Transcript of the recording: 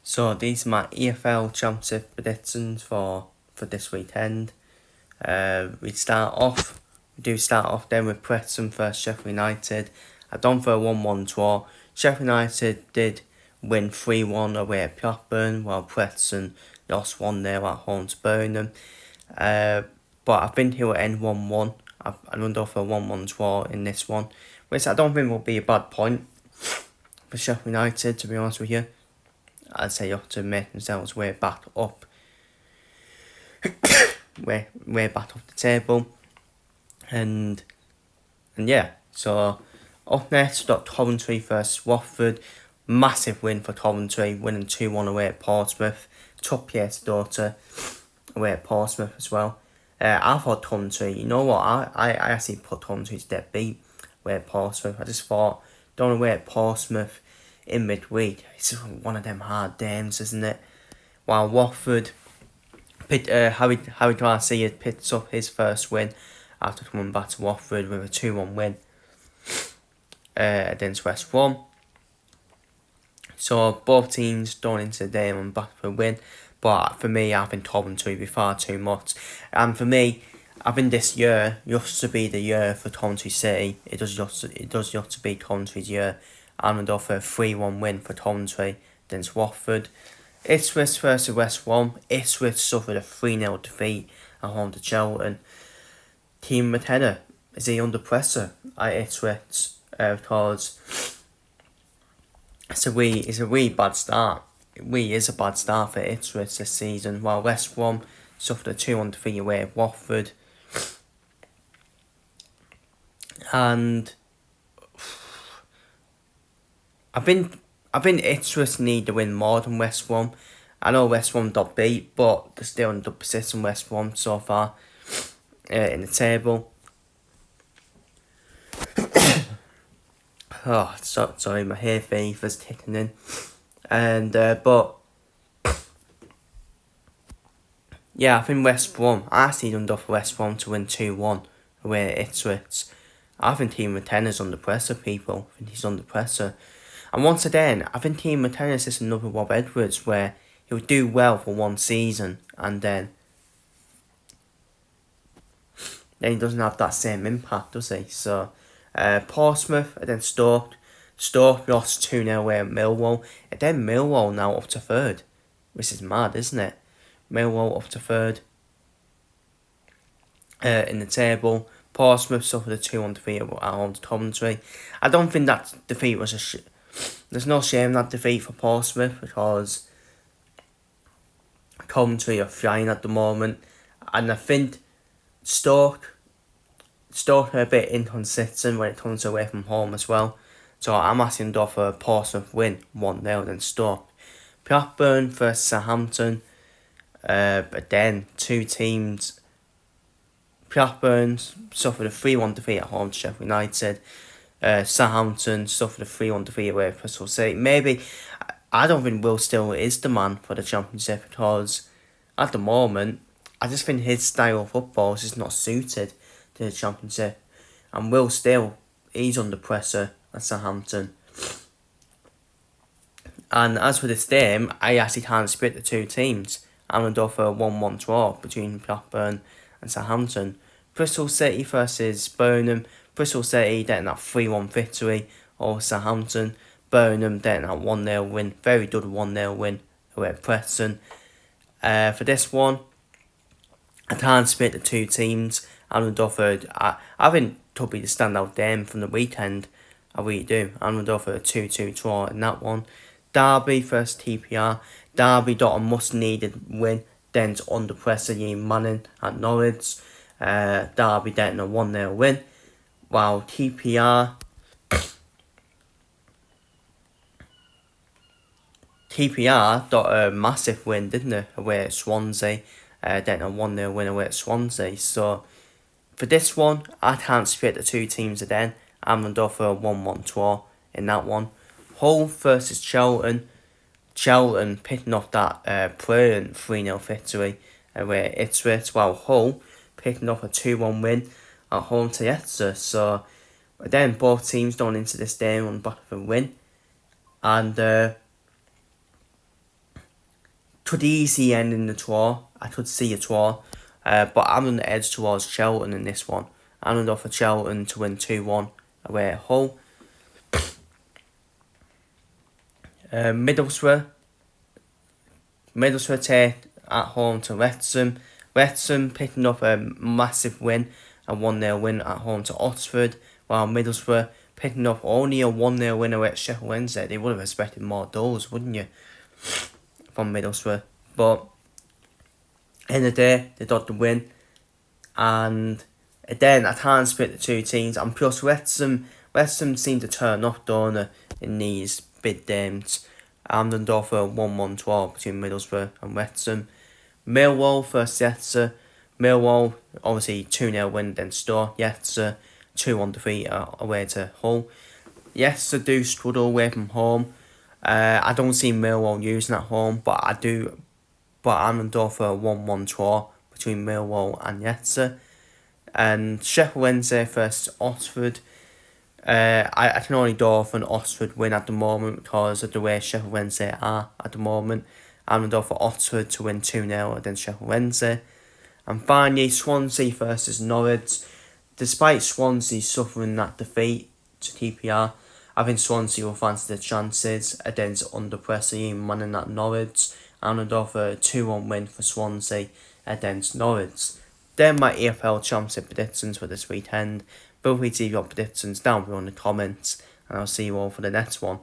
So these are my EFL Championship predictions for this weekend. We do start off then with Preston versus Sheffield United. I've done for a 1-1 draw. Sheffield United did win 3-1 away at Blackburn, while Preston lost 1-0 at home to Burnham. But I think it will end 1-1. I'm under for a 1-1 draw in this one, which I don't think will be a bad point for Sheffield United, to be honest with you. I'd say you have to make themselves way back up, way back up the table, and yeah. So up next, we've got Coventry versus Watford. Massive win for Coventry, winning 2-1 away at Portsmouth. Took Pierce's daughter away at Portsmouth as well. I thought Coventry, you know what, I actually put Coventry to dead beat away at Portsmouth. I just thought, going away at Portsmouth in midweek, it's just one of them hard games, isn't it? While Watford, Harry Garcia picks up his first win after coming back to Watford with a 2-1 win against West Brom. So both teams going into the day on back for a win, but for me, I think Coventry will be far too much. And for me, I think this year used to be the year for Coventry City. It does used to be Coventry's year. I'm going to offer a 3-1 win for Coventry against Watford. Ipswich versus West Brom. Ipswich suffered a 3-0 defeat at home to Charlton. Team McKenna, is he under pressure at Ipswich? Because it's a wee bad start. It really is a bad start for Ipswich this season, while West Brom suffered a 2-1 defeat away at Watford. And I think Ipswich need to win more than West Brom. I know West Brom got beat, but they're still in the position West Brom so far in the table. Oh, sorry, my hay fever's kicking in. And but yeah, I think West Brom, I actually done for West Brom to win 2-1 away at Ipswich. I think Team McKenna's under pressure, people. I think he's under pressure. And once again, I think Team McKenna is just another Rob Edwards, where he'll do well for one season and then he doesn't have that same impact, does he? So Portsmouth and then Stoke. Stoke lost 2-0 away at Millwall. And then Millwall now up to third, which is mad, isn't it? Millwall up to third in the table. Portsmouth suffered a 2-1 defeat at home to Coventry. I don't think that defeat was there's no shame in that defeat for Portsmouth, because Coventry are flying at the moment, and I think Stoke are a bit inconsistent when it comes away from home as well. So I'm asking for a Portsmouth win 1-0 than Stoke. Blackburn versus Southampton. But then two teams. Blackburn suffered a 3-1 defeat at home to Sheffield United. Southampton suffered a 3-1 defeat away at Bristol City. Maybe, I don't think Will Still is the man for the Championship, because at the moment, I just think his style of football is just not suited to the Championship. And Will Still, he's under pressure at Southampton. And as for this game, I actually can't split the two teams. I'm going to go for a 1-1 draw between Blackburn and Southampton. Bristol City versus Burnham. Bristol City getting that 3-1 victory over Southampton. Burnham getting that 1-0 win. Very good 1-0 win away at Preston. For this one, I can't split the two teams. I'm going to go for, I think could be the standout game from the weekend. I really do. I'm going to go for a 2-2 draw in that one. Derby versus TPR. Derby got a much-needed win. Then it's under pressure, Ian Manning at Norwich. Derby getting a 1-0 win. While TPR got a massive win, didn't it, away at Swansea. Getting a 1-0 win away at Swansea. So for this one, I can't split the two teams again. I'm going to go for a 1-1 draw in that one. Hull versus Charlton. Charlton picking up that brilliant 3-0 victory away at Ipswich, while Hull picking up a 2-1 win at home to Leicester. So then both teams going into this game on the back of a win. And could easily end in the draw. I could see a draw. But I'm on the edge towards Charlton in this one. I'm going to go for Charlton to win 2-1 away at Hull. Middlesbrough take at home to Wrexham. Wrexham picking up a massive win, a 1-0 win at home to Oxford, while Middlesbrough picking up only a 1-0 win away at Sheffield Wednesday. They would have expected more goals, wouldn't you, from Middlesbrough? But in the day, they got the win, and then I can't split the two teams. And plus, Wrexham seem to turn up, don't they, in these big games. I'm going to go for a 1-1 draw between Middlesbrough and Wrexham. Millwall versus Leicester. Millwall, obviously 2-0 win against Stoke. Leicester 2-1 defeat away to Hull. Leicester do struggle away from home. I don't see Millwall using at home, but I do. But I'm going to go for a 1-1 draw between Millwall and Leicester. And Sheffield Wednesday versus Oxford. I can only go for an Oxford win at the moment because of the way Sheffield Wednesday are at the moment. I'm going to go for Oxford to win 2-0 against Sheffield Wednesday. And finally, Swansea versus Norwich. Despite Swansea suffering that defeat to QPR, I think Swansea will fancy the chances against under pressure even manning at Norwich. I'm going to go for a 2-1 win for Swansea against Norwich. Then my EFL Championship predictions for this weekend. Feel free to leave your predictions down below in the comments, and I'll see you all for the next one.